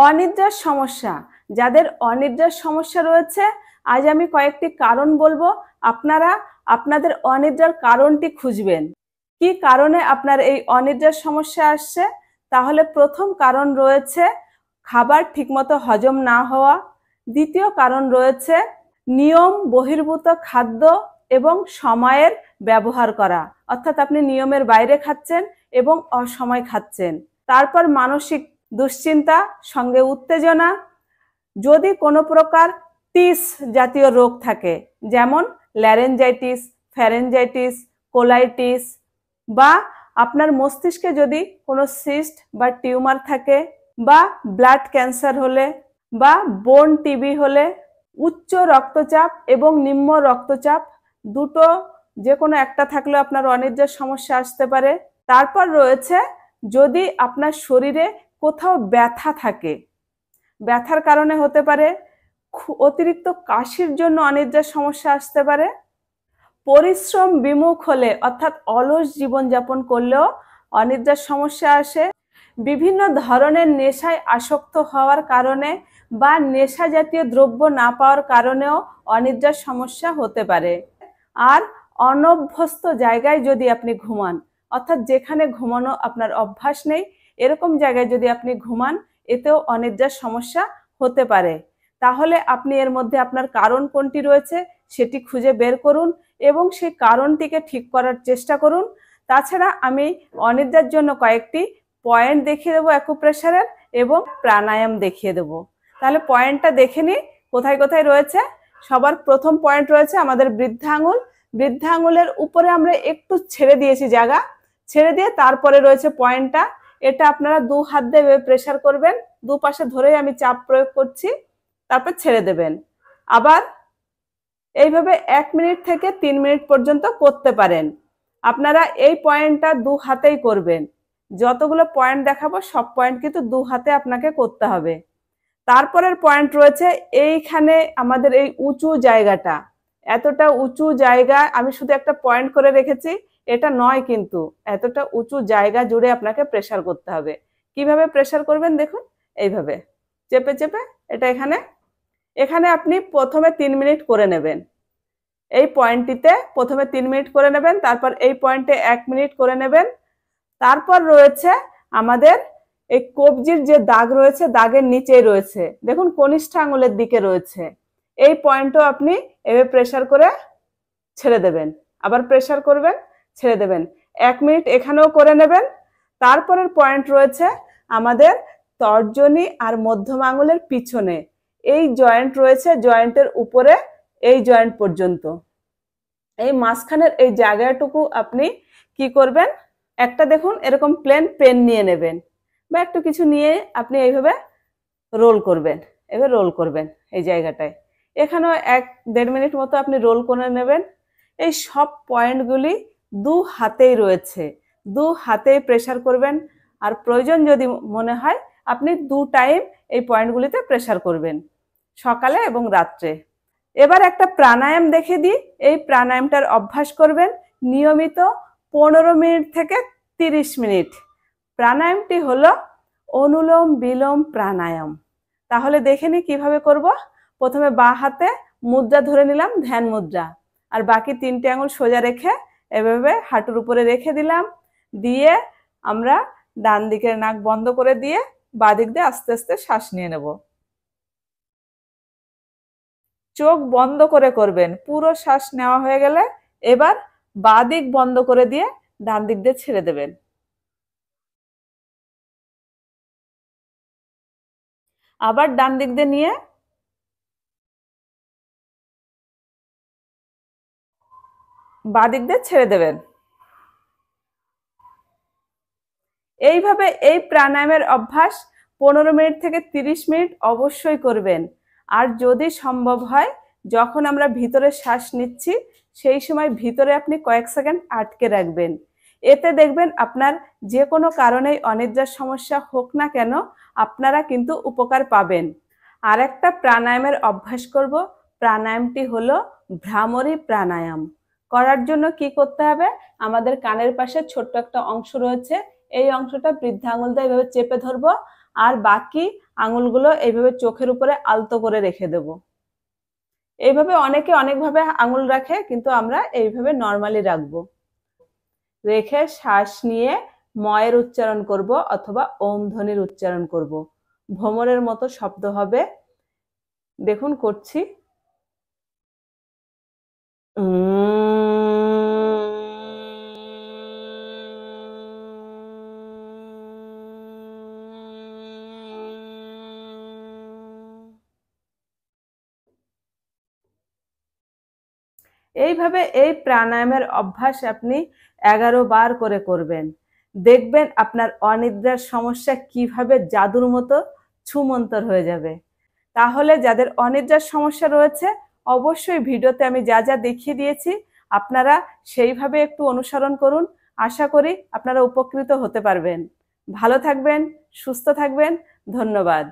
অনিদ্রার সমস্যা, যাদের অনিদ্রার সমস্যা রয়েছে, আজ আমি কয়েকটি কারণ বলবো। আপনারা আপনাদের অনিদ্রার কারণটি খুঁজবেন। কি কারণে আপনার এই অনিদ্রার সমস্যা আসছে? তাহলে প্রথম কারণ রয়েছে খাবার ঠিকমতো হজম না হওয়া। দ্বিতীয় কারণ রয়েছে নিয়ম বহির্ভূত খাদ্য এবং সময়ের ব্যবহার করা, অর্থাৎ আপনি নিয়মের বাইরে খাচ্ছেন এবং অসময় খাচ্ছেন। তারপর মানসিক দুশ্চিন্তা, সঙ্গে উত্তেজনা। যদি কোনো প্রকার টিস জাতীয় রোগ থাকে, যেমন ল্যারেঞ্জাইটিস, ফ্যারেঞ্জাইটিস, কোলাইটিস, বা আপনার মস্তিষ্কে যদি কোনো সিস্ট বা টিউমার থাকে, বা ব্লাড ক্যান্সার হলে, বা বোন টিবি হলে, উচ্চ রক্তচাপ এবং নিম্ন রক্তচাপ দুটো যে কোনো একটা থাকলেও আপনার অনিদ্রার সমস্যা আসতে পারে। তারপর রয়েছে যদি আপনার শরীরে কোথাও ব্যথা থাকে, ব্যথার কারণে হতে পারে। অতিরিক্ত কাশির জন্য অনিদ্রার সমস্যা আসতে পারে। পরিশ্রম বিমুখ হলে, অর্থাৎ অলস জীবনযাপন করলেও অনিদ্রার সমস্যা আসে। বিভিন্ন ধরনের নেশায় আসক্ত হওয়ার কারণে বা নেশা জাতীয় দ্রব্য না পাওয়ার কারণেও অনিদ্রার সমস্যা হতে পারে। আর অনভ্যস্ত জায়গায় যদি আপনি ঘুমান, অর্থাৎ যেখানে ঘুমানো আপনার অভ্যাস নেই, এরকম জায়গায় যদি আপনি ঘুমান, এতেও অনিদ্রার সমস্যা হতে পারে। তাহলে আপনি এর মধ্যে আপনার কারণ কোনটি রয়েছে সেটি খুঁজে বের করুন এবং সেই কারণটিকে ঠিক করার চেষ্টা করুন। তাছাড়া আমি অনিদ্রার জন্য কয়েকটি পয়েন্ট দেখিয়ে দেবো অ্যাকুপ্রেশারের, এবং প্রাণায়াম দেখিয়ে দেবো। তাহলে পয়েন্টটা দেখে নিই কোথায় কোথায় রয়েছে। সবার প্রথম পয়েন্ট রয়েছে আমাদের বৃদ্ধাঙ্গুল। বৃদ্ধাঙ্গুলের উপরে আমরা একটু ছেড়ে দিয়েছি জায়গা, ছেড়ে দিয়ে তারপরে রয়েছে পয়েন্টটা। এটা আপনারা দু হাত দিয়ে প্রেসার করবেন, দুপাশে ধরেই আমি চাপ প্রয়োগ করছি, তারপর ছেড়ে দেবেন। আবার এইভাবে 1 মিনিট থেকে 3 মিনিট পর্যন্ত করতে পারেন। আপনারা এই পয়েন্টটা দু হাতেই করবেন। যতগুলো পয়েন্ট দেখাবো সব পয়েন্ট কিন্তু দু হাতে আপনাকে করতে হবে। তারপরের পয়েন্ট রয়েছে এইখানে আমাদের এই উঁচু জায়গাটা, এতটা উঁচু জায়গা আমি শুধু একটা পয়েন্ট করে রেখেছি, এটা নয় কিন্তু এতটা উঁচু জায়গা জুড়ে আপনাকে প্রেসার করতে হবে। কিভাবে প্রেসার করবেন দেখুন, এইভাবে চেপে চেপে এটা এখানে এখানে আপনি প্রথমে 3 মিনিট করে নেবেন। এই পয়েন্টটিতে প্রথমে 3 মিনিট করে নেবেন, তারপর এই পয়েন্টে 1 মিনিট করে নেবেন। তারপর রয়েছে আমাদের এই কবজির যে দাগ রয়েছে, দাগের নিচেই রয়েছে, দেখুন কনিষ্ঠ আঙুলের দিকে রয়েছে, এই পয়েন্টও আপনি এভাবে প্রেসার করে ছেড়ে দেবেন। আবার প্রেসার করবেন, ছেড়ে দেবেন। 1 মিনিট এখানেও করে নেবেন। তারপরের পয়েন্ট রয়েছে আমাদের তর্জনী আর মধ্যম আঙুলের পিছনে, এই জয়েন্ট রয়েছে, জয়েন্টের উপরে এই জয়েন্ট পর্যন্ত, এই মাঝখানের এই জায়গাটুকু আপনি কি করবেন, একটা দেখুন এরকম প্লেন পেন নিয়ে নেবেন বা একটু কিছু নিয়ে আপনি এইভাবে রোল করবেন, এভাবে রোল করবেন এই জায়গাটায়। এখানেও 1-1.5 মিনিট মতো আপনি রোল করে নেবেন। এই সব পয়েন্টগুলি দু হাতেই রয়েছে, দু হাতেই প্রেসার করবেন। আর প্রয়োজন যদি মনে হয় আপনি 2 টাইম এই পয়েন্টগুলিতে প্রেসার করবেন, সকালে এবং রাত্রে। এবার একটা প্রাণায়াম দেখে দিই। এই প্রাণায়ামটার অভ্যাস করবেন নিয়মিত 15 মিনিট থেকে 30 মিনিট। প্রাণায়ামটি হলো অনুলোম বিলোম প্রাণায়াম। তাহলে দেখে নিই কিভাবে করব। প্রথমে বাঁ হাতে মুদ্রা ধরে নিলাম, ধ্যান মুদ্রা, আর বাকি 3টে আঙুল সোজা রেখে এভাবে হাঁটুর উপরে রেখে দিলাম। দিয়ে আমরা ডান দিকের নাক বন্ধ করে দিয়ে বাঁ দিক দিয়ে আস্তে আস্তে শ্বাস নিয়ে নেব। চোখ বন্ধ করে করবেন। পুরো শ্বাস নেওয়া হয়ে গেলে এবার বাঁ দিক বন্ধ করে দিয়ে ডান দিক দিয়ে ছেড়ে দেবেন। আবার ডান দিক দিয়ে নিয়ে বাঁ দিক দিয়ে ছেড়ে দেবেন। এইভাবে এই প্রাণায়ামের অভ্যাস 15 মিনিট থেকে 30 মিনিট অবশ্যই করবেন। আর যদি সম্ভব হয়, যখন আমরা ভিতরে শ্বাস নিচ্ছি সেই সময় ভিতরে আপনি কয়েক সেকেন্ড আটকে রাখবেন। এতে দেখবেন আপনার যে কোনো কারণেই অনিদ্রার সমস্যা হোক না কেন, আপনারা কিন্তু উপকার পাবেন। আর একটা প্রাণায়ামের অভ্যাস করব। প্রাণায়ামটি হলো ভ্রামরী প্রাণায়াম। করার জন্য কি করতে হবে, আমাদের কানের পাশে ছোট্ট একটা অংশ রয়েছে, এই অংশটা বৃদ্ধাঙ্গুল দিয়ে এভাবে চেপে ধরবো আর বাকি আঙুলগুলো এইভাবে চোখের উপরে আলতো করে রেখে দেব। এইভাবে অনেকে অনেকভাবে আঙুল রাখে, কিন্তু আমরা এইভাবে নর্মালি রাখবো। রেখে শ্বাস নিয়ে ময়ের উচ্চারণ করব অথবা ওম ধ্বনির উচ্চারণ করব। ভ্রমরের মতো শব্দ হবে। দেখুন করছি। এইভাবে এই প্রাণায়ামের অভ্যাস আপনি 11 বার করে করবেন। দেখবেন আপনার অনিদ্রার সমস্যা কিভাবে জাদুর মতো ছুমন্তর হয়ে যাবে। তাহলে যাদের অনিদ্রার সমস্যা রয়েছে, অবশ্যই ভিডিওতে আমি যা যা দেখিয়ে দিয়েছি আপনারা সেইভাবে একটু অনুসরণ করুন। আশা করি আপনারা উপকৃত হতে পারবেন। ভালো থাকবেন, সুস্থ থাকবেন। ধন্যবাদ।